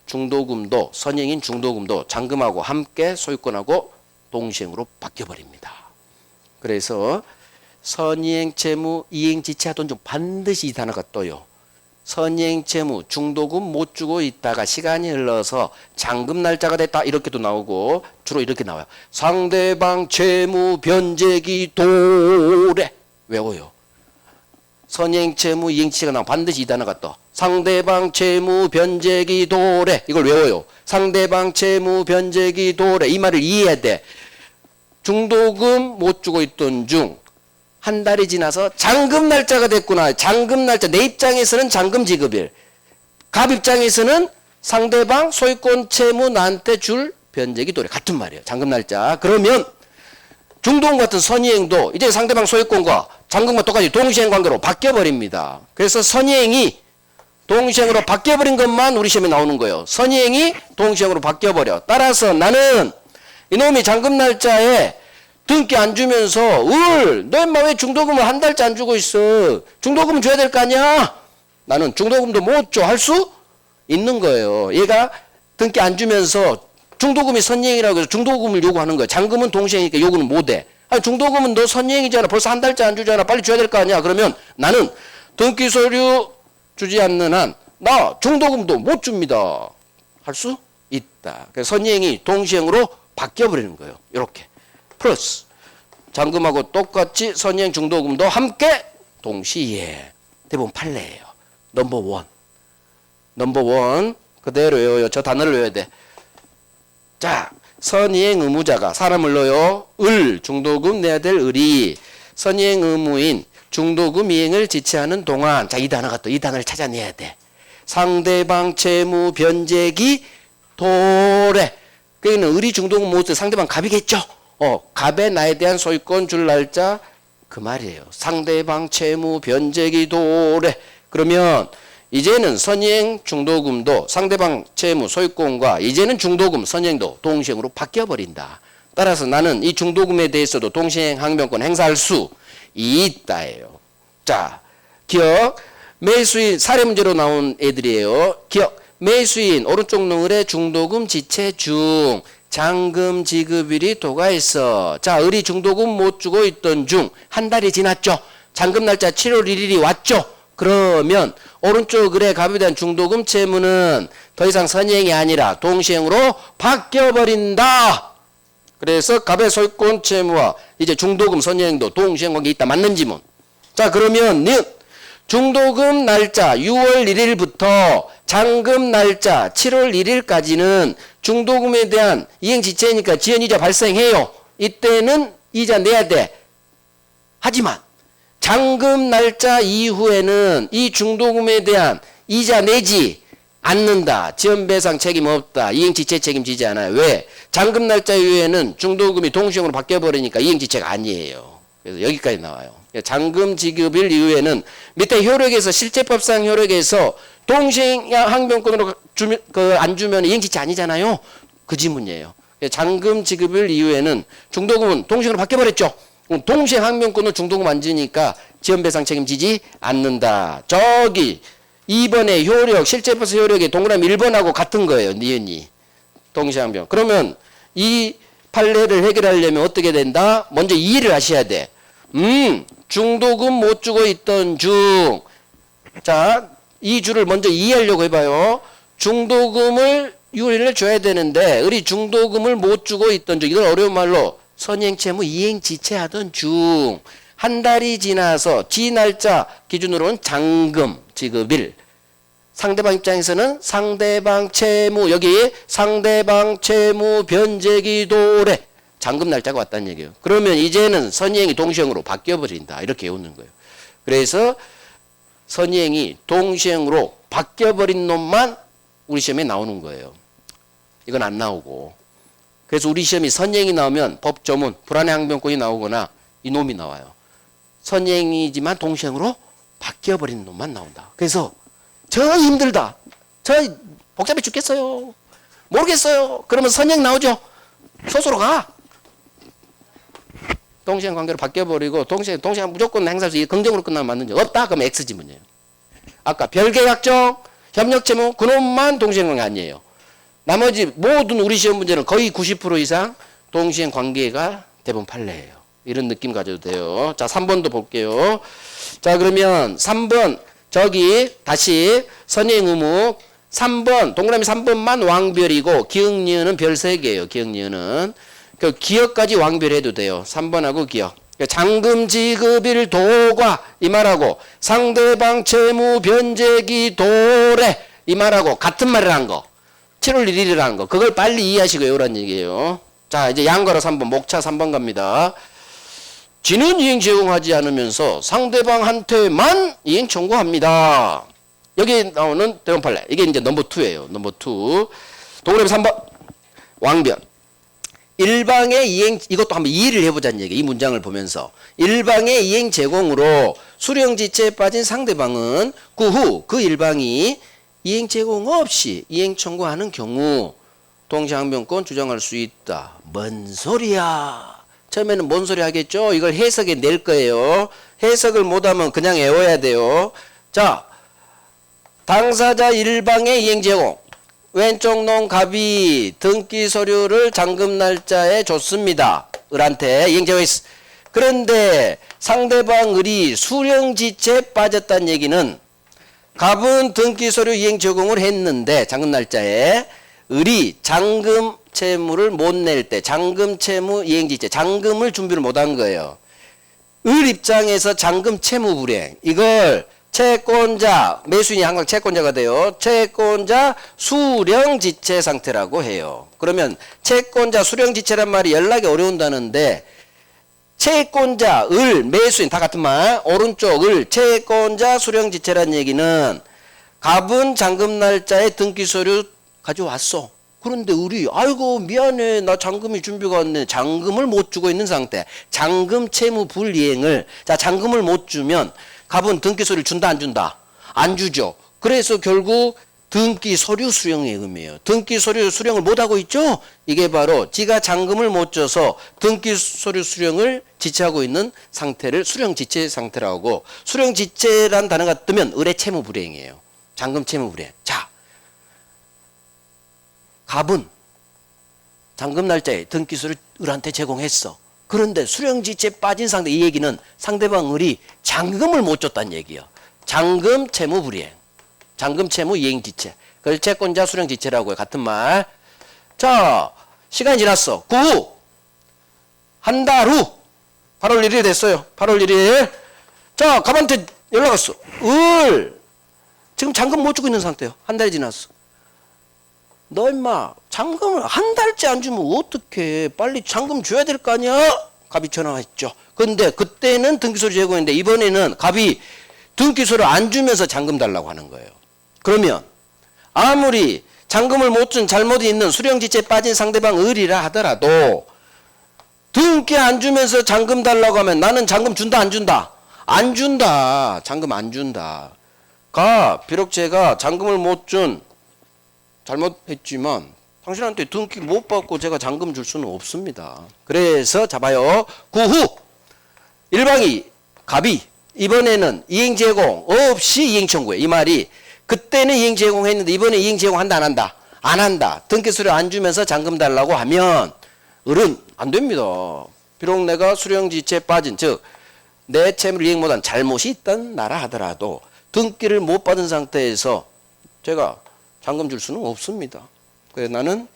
중도금도 선이행인 중도금도 잔금하고 함께 소유권하고 동시행으로 바뀌어버립니다. 그래서 선이행 채무 이행 지체하던 중 반드시 이 단어가 떠요. 선의행 채무 중도금 못 주고 있다가 시간이 흘러서 잔금 날짜가 됐다 이렇게도 나오고 주로 이렇게 나와요. 상대방 채무 변제기 도래 외워요. 선의행 채무 이행치가 나오면 반드시 이 단어가 떠. 상대방 채무 변제기 도래 이걸 외워요. 상대방 채무 변제기 도래 이 말을 이해해야 돼. 중도금 못 주고 있던 중 한 달이 지나서 잔금 날짜가 됐구나. 잔금 날짜 내 입장에서는 잔금 지급일. 갑 입장에서는 상대방 소유권 채무 나한테 줄 변제기 도래 같은 말이에요. 잔금 날짜. 그러면 중도금 같은 선의행도 이제 상대방 소유권과 잔금과 똑같이 동시행 관계로 바뀌어버립니다. 그래서 선의행이 동시행으로 바뀌어버린 것만 우리 시험에 나오는 거예요. 선의행이 동시행으로 바뀌어버려. 따라서 나는 이놈이 잔금 날짜에 등기 안 주면서 너 인마 왜 중도금을 한 달째 안 주고 있어. 중도금 줘야 될 거 아니야. 나는 중도금도 못 줘 할 수 있는 거예요. 얘가 등기 안 주면서 중도금이 선의행이라고 해서 중도금을 요구하는 거예요. 잔금은 동시행이니까 요구는 못해. 아니 중도금은 너 선의행이잖아. 벌써 한 달째 안 주잖아. 빨리 줘야 될 거 아니야. 그러면 나는 등기 서류 주지 않는 한 나 중도금도 못 줍니다. 할 수 있다. 그래서 선의행이 동시행으로 바뀌어버리는 거예요. 이렇게. 플러스 잔금하고 똑같이 선의행 중도금도 함께 동시에 대부분 판례예요. 넘버 원 그대로 외워요. 저 단어를 외워야 돼. 자, 선의행 의무자가 사람을 넣어요. 중도금 내야 될 을이 선의행 의무인 중도금 이행을 지체하는 동안 자, 이 단어가 또 이 단어를 찾아내야 돼. 상대방 채무 변제기 도래. 그러니까 을이 중도금 못 써. 상대방 갑이겠죠. 갑에 나에 대한 소유권 줄 날짜 그 말이에요. 상대방 채무 변제기 도래. 그러면 이제는 선의행 중도금도 상대방 채무 소유권과 이제는 중도금 선의행도 동시행으로 바뀌어버린다. 따라서 나는 이 중도금에 대해서도 동시행 항변권 행사할 수 있다예요. 자, 기억. 매수인 사례 문제로 나온 애들이에요. 기억. 매수인 오른쪽 너울에 중도금 지체 중 잔금 지급일이 도가있어. 자, 을이 중도금 못 주고 있던 중 한 달이 지났죠. 잔금 날짜 7월 1일이 왔죠. 그러면 오른쪽 을의 갑에 대한 중도금 채무는 더 이상 선의행이 아니라 동시행으로 바뀌어버린다. 그래서 갑의 소유권 채무와 이제 중도금 선의행도 동시행 관계 있다. 맞는 지문. 자, 그러면 중도금 날짜 6월 1일부터 잔금 날짜 7월 1일까지는 중도금에 대한 이행지체니까 지연이자 발생해요. 이때는 이자 내야 돼. 하지만 잔금 날짜 이후에는 이 중도금에 대한 이자 내지 않는다. 지연배상 책임 없다. 이행지체 책임지지 않아요. 왜? 잔금 날짜 이후에는 중도금이 동시행으로 바뀌어버리니까 이행지체가 아니에요. 그래서 여기까지 나와요. 잔금 지급일 이후에는 밑에 효력에서 실제법상 효력에서 동시행 항변권으로 안 주면 이행지체 아니잖아요. 그 지문이에요. 잔금 지급일 이후에는 중도금은 동시행으로 바뀌어버렸죠. 동시행 항변권은 중도금 안 주니까 지연배상 책임지지 않는다. 저기 2번의 효력, 실제법상 효력의 동그라미 1번하고 같은 거예요. 니은이. 동시행 항변. 그러면 이 판례를 해결하려면 어떻게 된다? 먼저 이해를 하셔야 돼. 중도금 못 주고 있던 중. 자, 이 줄을 먼저 이해하려고 해봐요. 중도금을 6월 1일에 줘야 되는데 을이 중도금을 못 주고 있던 중. 이걸 어려운 말로 선의행채무 이행지체하던 중. 한 달이 지나서 지 날짜 기준으로는 잔금 지급일. 상대방 입장에서는 상대방 채무 여기 상대방 채무 변제기 도래. 잔금 날짜가 왔다는 얘기예요. 그러면 이제는 선의행이 동시행으로 바뀌어버린다. 이렇게 외우는 거예요. 그래서 선의행이 동시행으로 바뀌어버린 놈만 우리 시험에 나오는 거예요. 이건 안 나오고. 그래서 우리 시험이 선의행이 나오면 법조문, 불안해 항변권이 나오거나 이 놈이 나와요. 선의행이지만 동시행으로 바뀌어버린 놈만 나온다. 그래서 저 힘들다. 저 복잡해 죽겠어요. 모르겠어요. 그러면 선의행 나오죠. 소수로 가. 동시행 관계로 바뀌어버리고 동시행 무조건 행사할 수 있게 긍정으로 끝나면 맞는지 없다? 그러면 X 지문이에요. 아까 별개약정, 협력채무 그놈만 동시행 관계 아니에요. 나머지 모든 우리 시험 문제는 거의 90% 이상 동시행 관계가 대부분 판례예요. 이런 느낌 가져도 돼요. 자, 3번도 볼게요. 자, 그러면 3번 저기 다시 선행 의무 3번 동그라미 3번만 왕별이고 기역 니은은 별 3개예요. 기역 니은은 그 기역까지 왕별해도 돼요. 3번하고 기역. 잔금 지급일 도과 이 말하고 상대방 채무 변제기 도래 이 말하고 같은 말을 한 거. 7월 1일이라는 거. 그걸 빨리 이해하시고 요란 얘기예요. 자, 이제 양가로 3번 목차 3번 갑니다. 지는 이행 제공하지 않으면서 상대방한테만 이행 청구합니다. 여기 나오는 대본 판례. 이게 이제 넘버 2예요. 넘버 2. 동그라미 3번. 왕변. 일방의 이행, 이것도 한번 이해를 해보자는 얘기. 이 문장을 보면서. 일방의 이행 제공으로 수령지체에 빠진 상대방은 그 후 그 일방이 이행 제공 없이 이행 청구하는 경우 동시항변권 주장할 수 있다. 뭔 소리야? 처음에는 뭔 소리 하겠죠? 이걸 해석해 낼 거예요. 해석을 못하면 그냥 외워야 돼요. 자, 당사자 일방의 이행 제공. 왼쪽 놈 갑이 등기 서류를 잔금 날짜에 줬습니다. 을한테 이행 제공했어. 그런데 상대방 을이 수령지체에 빠졌다는 얘기는 갑은 등기 서류 이행 제공을 했는데 잔금 날짜에 을이 잔금 채무를 못 낼 때 잔금 채무 이행지체 잔금을 준비를 못한 거예요. 을 입장에서 잔금 채무 불이행 이걸 채권자 매수인이 항상 채권자가 돼요. 채권자 수령지체 상태라고 해요. 그러면 채권자 수령지체란 말이 연락이 어려운다는데 채권자 을 매수인 다 같은 말 오른쪽 을 채권자 수령지체란 얘기는 갑은 잔금 날짜에 등기 서류 가져왔어. 그런데 을이 아이고 미안해 나 잔금이 준비가 안 돼. 잔금을 못 주고 있는 상태. 잔금 채무 불이행을 자 잔금을 못 주면 갑은 등기 서류 준다 안 준다? 안 주죠. 그래서 결국 등기 서류 수령의 의미예요. 등기 서류 수령을 못 하고 있죠? 이게 바로 지가 잔금을 못 줘서 등기 서류 수령을 지체하고 있는 상태를 수령 지체 상태라고 하고 수령 지체란 단어가 뜨면 을의 채무 불이행이에요. 잔금 채무 불이행. 자, 갑은 잔금 날짜에 등기 서류 을한테 제공했어. 그런데 수령지체에 빠진 상태 이 얘기는 상대방 을이 잔금을 못 줬다는 얘기예요. 잔금 채무 불이행. 잔금 채무 이행지체. 그걸 채권자 수령지체라고 해요. 같은 말. 자, 시간이 지났어. 그 후 한 달 후 8월 1일이 됐어요. 8월 1일. 자, 갑한테 연락 왔어. 을 지금 잔금 못 주고 있는 상태예요. 한 달이 지났어. 너 임마 잔금을 한 달째 안 주면 어떡해. 빨리 잔금 줘야 될 거 아니야. 갑이 전화했죠. 근데 그때는 등기소리 제공했는데 이번에는 갑이 등기소를 안 주면서 잔금 달라고 하는 거예요. 그러면 아무리 잔금을 못 준 잘못이 있는 수령지체에 빠진 상대방 을이라 하더라도 등기 안 주면서 잔금 달라고 하면 나는 잔금 준다 안 준다? 안 준다. 잔금 안 준다. 비록 제가 잔금을 못 준 잘못했지만 당신한테 등기 못 받고 제가 잔금 줄 수는 없습니다. 그래서 잡아요. 그 후 일방이 갑이 이번에는 이행 제공 없이 이행 청구해. 이 말이 그때는 이행 제공했는데 이번에 이행 제공한다 안 한다? 안 한다. 등기 서류 안 주면서 잔금 달라고 하면 을은 안 됩니다. 비록 내가 수령지체에 빠진 즉 내 채무를 이행 못한 잘못이 있던 나라 하더라도 등기를 못 받은 상태에서 제가 잔금 줄 수는 없습니다. 그래서 나는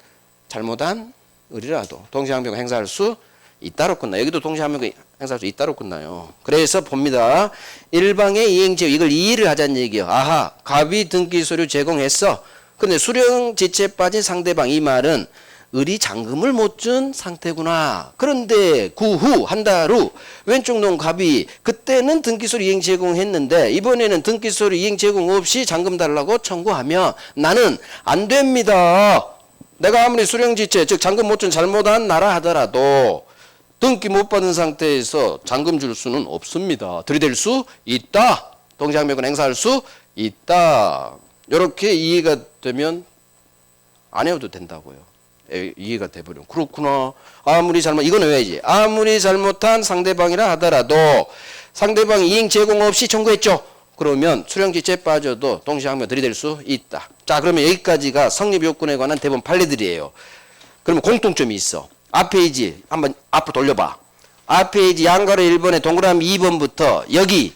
잘못한 을이라도 동시항변권 행사할 수 있다로 끝나요. 여기도 동시항변권 행사할 수 있다로 끝나요. 그래서 봅니다. 일방의 이행제휴 이걸 이해를 하자는 얘기예요. 아하 갑이 등기서류 제공했어. 근데 수령지체에 빠진 상대방 이 말은 을이 잔금을 못 준 상태구나. 그런데 그 후 한 달 후 왼쪽 놈 갑이 그때는 등기소리 이행 제공했는데 이번에는 등기소리 이행 제공 없이 잔금 달라고 청구하면 나는 안 됩니다. 내가 아무리 수령지체 즉 잔금 못 준 잘못한 나라 하더라도 등기 못 받은 상태에서 잔금 줄 수는 없습니다. 들이댈 수 있다. 동시항변권 행사할 수 있다. 이렇게 이해가 되면 안 해도 된다고요. 이해가 돼버려. 그렇구나. 아무리 잘못 이거는 왜지? 아무리 잘못한 상대방이라 하더라도 상대방이 이행 제공 없이 청구했죠. 그러면 수령지체에 빠져도 동시항변 들이댈 수 있다. 자, 그러면 여기까지가 성립요건에 관한 대본 판례들이에요. 그러면 공통점이 있어. 앞 페이지 한번 앞으로 돌려봐. 앞 페이지 양가로 1번에 동그라미 2번부터 여기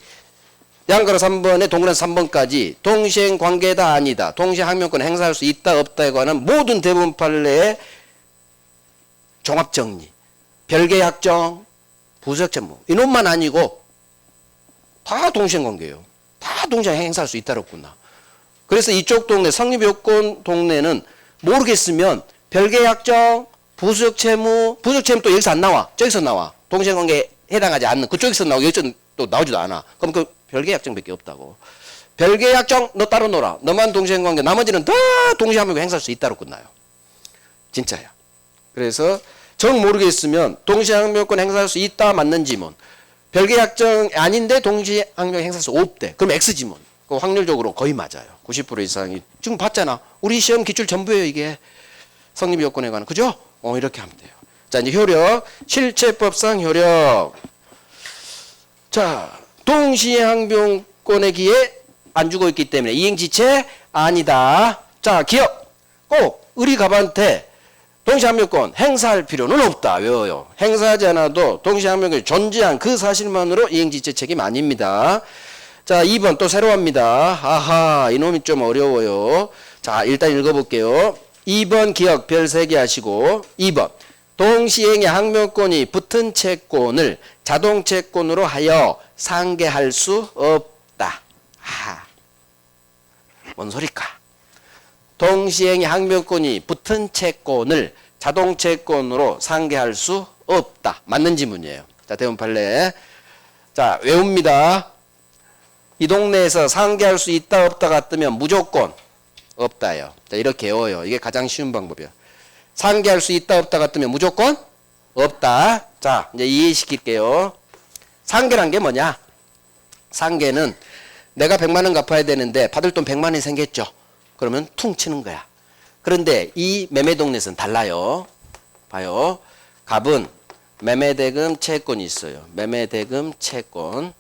양가로 3번에 동그란 3번까지 동시행 관계다 아니다. 동시행 항명권 행사할 수 있다 없다에 관한 모든 대부분 판례의 종합정리, 별개 약정, 부수적 채무 이놈만 아니고 다 동시행 관계예요. 다 동시행 행사할 수 있다랬구나. 그래서 이쪽 동네 성립요건 동네는 모르겠으면 별개 약정, 부수적 채무 또 여기서 안 나와. 저기서 나와. 동시행 관계에 해당하지 않는 그쪽에서 나오고 여기서 또 나오지도 않아. 그럼 그 별개 약정밖에 없다고. 별개 약정 너 따로 놀아. 너만 동시행 관계 나머지는 다 동시행 항명권 행사할 수 있다로 끝나요. 진짜야. 그래서 정 모르겠으면 동시행 항명권 행사할 수 있다 맞는 지문. 별개 약정 아닌데 동시행 항명권 행사할 수 없대. 그럼 X 지문. 그 확률적으로 거의 맞아요. 90% 이상이. 지금 봤잖아. 우리 시험 기출 전부예요, 이게. 성립 요건에 관한. 그죠? 이렇게 하면 돼요. 자, 이제 효력. 실체법상 효력. 자, 동시행 항명권의 기에 안 주고 있기 때문에 이행지체 아니다. 자, 기억. 꼭 우리 갑한테 동시행 항명권 행사할 필요는 없다. 외워요. 행사하지 않아도 동시행 항명권이 존재한 그 사실만으로 이행지체 책임 아닙니다. 자, 2번 또 새로 합니다. 아하, 이놈이 좀 어려워요. 자, 일단 읽어볼게요. 2번 기억 별 3개 하시고 2번 동시행의 항명권이 붙은 채권을 자동채권으로 하여 상계할 수 없다. 뭔 소리까? 동시행의 항명권이 붙은 채권을 자동채권으로 상계할 수 없다. 맞는 지문이에요. 자, 대문 판례. 자, 외웁니다. 이 동네에서 상계할 수 있다 없다가 뜨면 무조건 없다예요. 자, 이렇게 외워요. 이게 가장 쉬운 방법이에요. 상계할 수 있다 없다가 뜨면 무조건 없다. 자, 이제 이해시킬게요. 상계란 게 뭐냐? 상계는 내가 100만 원 갚아야 되는데 받을 돈 100만 원이 생겼죠. 그러면 퉁 치는 거야. 그런데 이 매매동네에서는 달라요. 봐요. 갑은 매매대금 채권이 있어요. 매매대금 채권.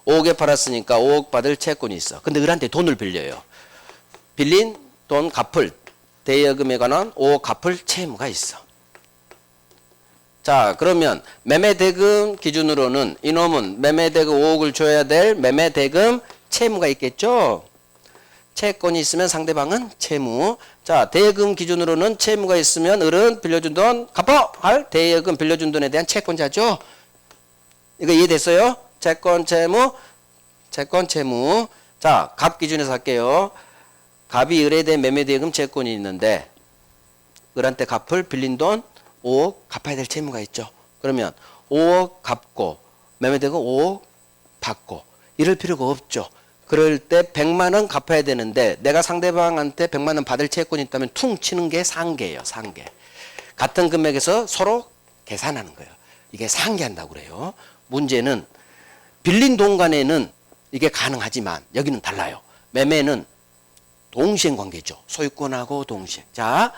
5억에 팔았으니까 5억 받을 채권이 있어. 근데 을한테 돈을 빌려요. 빌린 돈 갚을 대여금에 관한 5억 갚을 채무가 있어. 자, 그러면 매매대금 기준으로는 이놈은 매매대금 5억을 줘야 될 매매대금 채무가 있겠죠. 채권이 있으면 상대방은 채무. 자, 대여금 기준으로는 채무가 있으면 을은 빌려준 돈 갚아 할 대여금 빌려준 돈에 대한 채권자죠. 이거 이해됐어요? 채권 채무. 자, 갑 기준에서 할게요. 갑이 을에 대한 매매대금 채권이 있는데 을한테 갚을 빌린 돈 5억 갚아야 될 채무가 있죠. 그러면 5억 갚고 매매대금 5억 받고 이럴 필요가 없죠. 그럴 때 100만 원 갚아야 되는데 내가 상대방한테 100만 원 받을 채권이 있다면 퉁 치는 게 상계예요. 상계. 같은 금액에서 서로 계산하는 거예요. 이게 상계한다고 그래요. 문제는 빌린 돈 간에는 이게 가능하지만 여기는 달라요. 매매는 동시행 관계죠. 소유권하고 동시행. 자,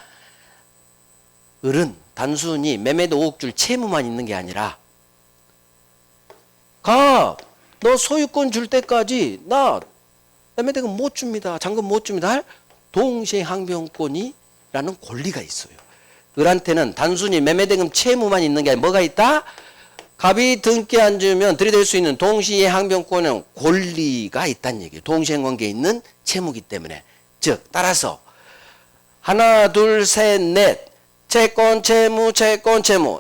을은 단순히 매매도 5억 줄 채무만 있는 게 아니라 너 소유권 줄 때까지 나 매매대금 못 줍니다. 잔금 못 줍니다. 할 동시행 항명권이라는 권리가 있어요. 을한테는 단순히 매매대금 채무만 있는 게 아니라 뭐가 있다? 갑이 등기 안 주면 들이댈 수 있는 동시행 항명권은 권리가 있다는 얘기예요. 동시행 관계에 있는 채무기 때문에. 즉 따라서 하나 둘 셋 넷 채권 채무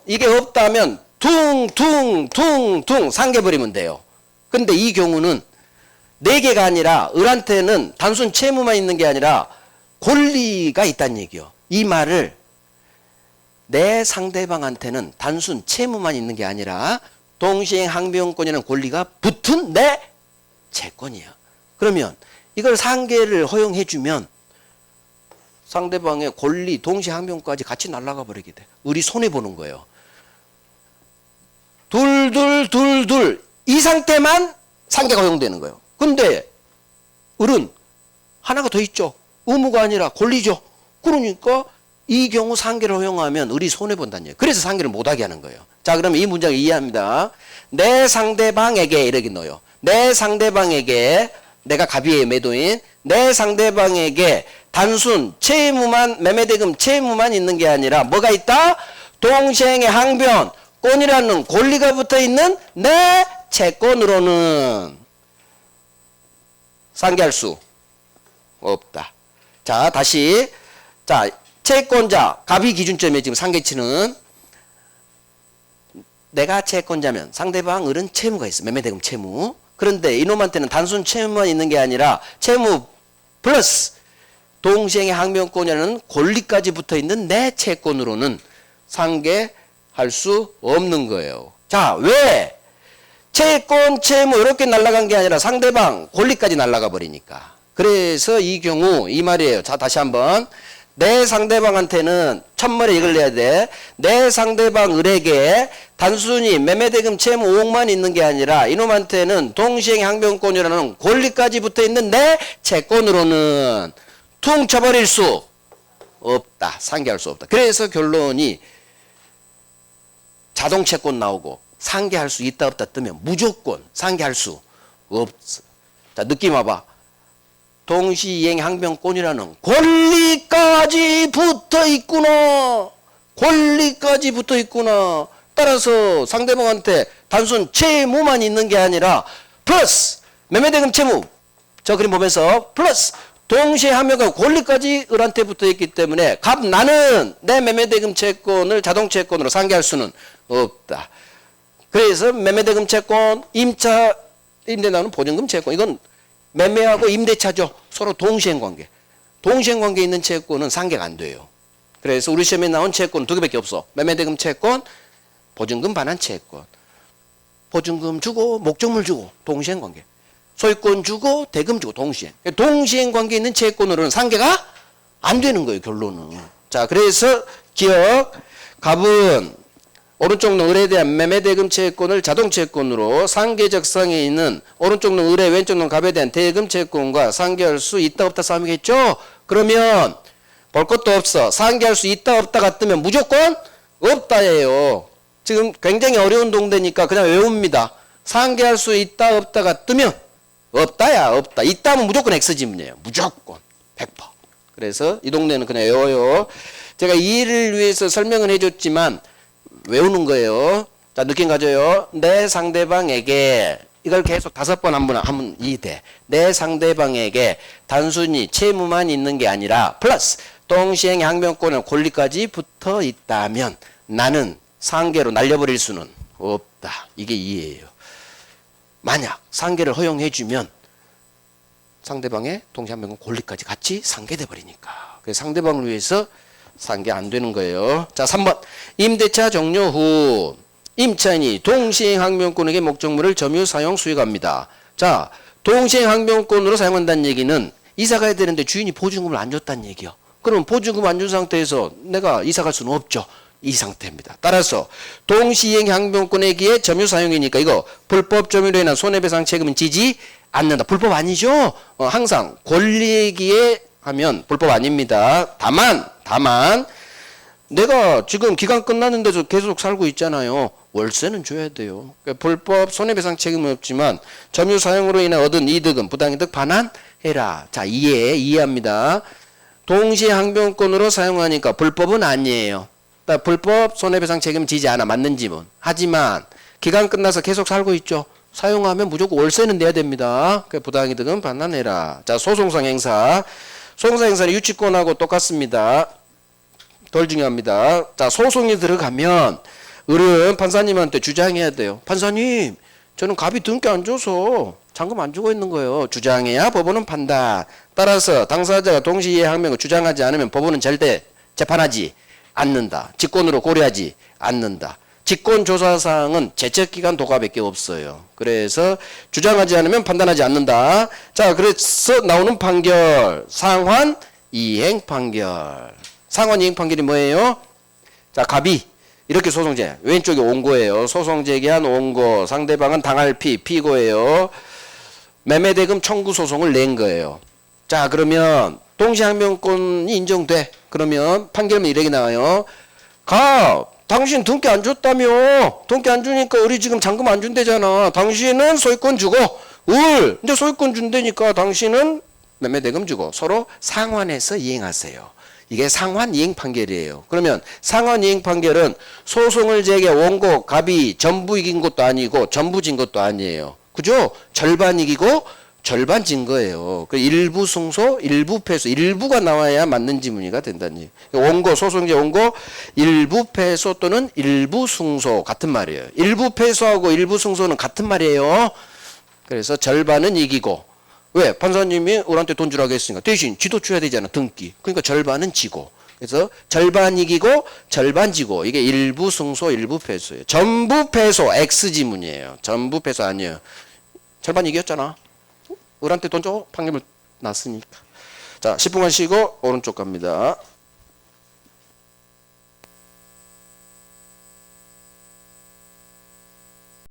이게 없다면 퉁퉁퉁퉁 상계버리면 돼요. 근데 이 경우는 4개가 아니라 을한테는 단순 채무만 있는 게 아니라 권리가 있다는 얘기요. 이 말을 내 상대방한테는 단순 채무만 있는 게 아니라 동시행 항명권이라는 권리가 붙은 내 채권이야. 그러면 이걸 상계를 허용해주면 상대방의 권리, 동시행 항명까지 같이 날아가 버리게 돼. 을이 손해보는 거예요. 둘 이 상태만 상계가 허용되는 거예요. 근데 을은 하나가 더 있죠. 의무가 아니라 권리죠. 그러니까 이 경우 상계를 허용하면 을이 손해본다는 얘기예요. 그래서 상계를 못하게 하는 거예요. 자, 그러면 이 문장을 이해합니다. 내 상대방에게 이렇게 넣어요. 내 상대방에게 내가 갑이에요. 매도인. 내 상대방에게 단순 채무만 매매대금 채무만 있는 게 아니라 뭐가 있다? 동시행의 항변권이라는 권리가 붙어있는 내 채권으로는 상계할 수 없다. 자, 다시. 자, 채권자, 갑이 기준점에 지금 상계치는 내가 채권자면 상대방 을은 채무가 있어. 매매대금 채무. 그런데 이놈한테는 단순 채무만 있는 게 아니라 채무 플러스 동시행의 항변권이라는 권리까지 붙어 있는 내 채권으로는 상계할 수 없는 거예요. 자, 왜? 채권, 채무 이렇게 날아간 게 아니라 상대방 권리까지 날아가 버리니까. 그래서 이 경우 이 말이에요. 자, 다시 한번. 내 상대방한테는 첫머리 이걸 내야 돼. 내 상대방 을에게 단순히 매매대금 채무 5억만 있는 게 아니라 이놈한테는 동시행 항변권이라는 권리까지 붙어 있는 내 채권으로는 퉁쳐버릴 수 없다. 상계할 수 없다. 그래서 결론이 자동 채권 나오고 상계할 수 있다 없다 뜨면 무조건 상계할 수 없어. 자, 느낌 와봐. 동시이행 항변권이라는 권리까지 붙어 있구나. 권리까지 붙어 있구나. 따라서 상대방한테 단순 채무만 있는 게 아니라 플러스 매매대금 채무. 저 그림 보면서 플러스 동시에 항변권 권리까지 을한테 붙어 있기 때문에 나는 내 매매대금 채권을 자동채권으로 상계할 수는 없다. 그래서 매매대금 채권, 임차 임대 나오는 보증금 채권 이건 매매하고 임대차죠. 서로 동시행관계. 동시행관계 있는 채권은 상계가 안 돼요. 그래서 우리 시험에 나온 채권 두 개밖에 없어. 매매대금 채권, 보증금 반환 채권. 보증금 주고 목적물 주고 동시행관계. 소유권 주고 대금 주고 동시행. 동시행관계 있는 채권으로는 상계가 안 되는 거예요. 결론은. 자, 그래서 기억. 갑은 오른쪽 놈 을에 대한 매매대금 채권을 자동채권으로 상계적상에 있는 오른쪽 놈 을에 왼쪽 놈 갑에 대한 대금 채권과 상계할 수 있다 없다 싸움이겠죠. 그러면 볼 것도 없어. 상계할 수 있다 없다가 뜨면 무조건 없다예요. 지금 굉장히 어려운 동대니까 그냥 외웁니다. 상계할 수 있다 없다가 뜨면 없다야 없다. 있다면 무조건 X지문이에요. 무조건 100%. 그래서 이 동네는 그냥 외워요. 제가 이해를 위해서 설명을 해줬지만 외우는 거예요. 자, 느낌 가져요. 내 상대방에게 이걸 계속 5번 하면 이해돼. 내 상대방에게 단순히 채무만 있는 게 아니라 플러스 동시행 항변권의 권리까지 붙어 있다면 나는 상계로 날려버릴 수는 없다. 이게 이해예요. 만약 상계를 허용해주면 상대방의 동시행 항변권 권리까지 같이 상계돼 버리니까. 그래서 상대방을 위해서 상계 안 되는 거예요. 자, 3번. 임대차 종료 후 임차인이 동시행 항변권에게 목적물을 점유 사용 수익합니다. 자, 동시행 항변권으로 사용한다는 얘기는 이사 가야 되는데 주인이 보증금을 안 줬다는 얘기요. 그럼 보증금 안 준 상태에서 내가 이사 갈 수는 없죠. 이 상태입니다. 따라서 동시행 항변권에게 점유 사용이니까 이거 불법 점유로 인한 손해배상 책임은 지지 않는다. 불법 아니죠? 항상 권리기에 하면 불법 아닙니다. 다만 내가 지금 기간 끝났는데도 계속 살고 있잖아요. 월세는 줘야 돼요. 그러니까 불법 손해배상 책임은 없지만 점유 사용으로 인해 얻은 이득은 부당이득 반환해라. 자, 이해합니다. 동시에 항변권으로 사용하니까 불법은 아니에요. 그러니까 불법 손해배상 책임 지지 않아. 맞는 지문. 하지만 기간 끝나서 계속 살고 있죠. 사용하면 무조건 월세는 내야 됩니다. 그러니까 부당이득은 반환해라. 자, 소송상 행사. 소송상 행사는 유치권하고 똑같습니다. 덜 중요합니다. 자, 소송이 들어가면 을은 판사님한테 주장해야 돼요. 판사님, 저는 갑이 등기 안 줘서 잔금 안 주고 있는 거예요. 주장해야 법원은 판단. 따라서 당사자가 동시에 항명을 주장하지 않으면 법원은 절대 재판하지 않는다. 직권으로 고려하지 않는다. 직권조사사항은 제척기간 도과밖에 없어요. 그래서 주장하지 않으면 판단하지 않는다. 자, 그래서 나오는 판결 상환 이행 판결. 상환 이행 판결이 뭐예요? 자, 갑이 이렇게 소송제 왼쪽이 원고예요. 소송 제기한 원고, 상대방은 당할 피고예요. 매매대금 청구 소송을 낸 거예요. 자, 그러면 동시항변권이 인정돼. 그러면 판결문 이렇게 나와요. 당신 등기 안 줬다며. 등기 안 주니까 우리 지금 잔금 안 준대잖아. 당신은 소유권 주고 이제 소유권 준다니까 당신은 매매대금 주고 서로 상환해서 이행하세요. 이게 상환 이행 판결이에요. 그러면 상환 이행 판결은 소송을 제기한 원고 갑이 전부 이긴 것도 아니고 전부 진 것도 아니에요. 그죠? 절반 이기고 절반 진 거예요. 그 일부 승소, 일부 패소, 일부가 나와야 맞는 지문이가 된다는 얘기. 원고, 소송제 원고, 일부 패소 또는 일부 승소 같은 말이에요. 일부 패소하고 일부 승소는 같은 말이에요. 그래서 절반은 이기고, 왜? 판사님이 우리한테 돈 주라고 했으니까 대신 지도 줘야 되잖아, 등기. 그러니까 절반은 지고. 그래서 절반 이기고 절반 지고. 이게 일부 승소, 일부 패소예요. 전부 패소, X 지문이에요. 전부 패소 아니에요. 절반 이겼잖아. 우리한테 돈 줘? 판결을 났으니까. 자, 10분간 쉬고 오른쪽 갑니다.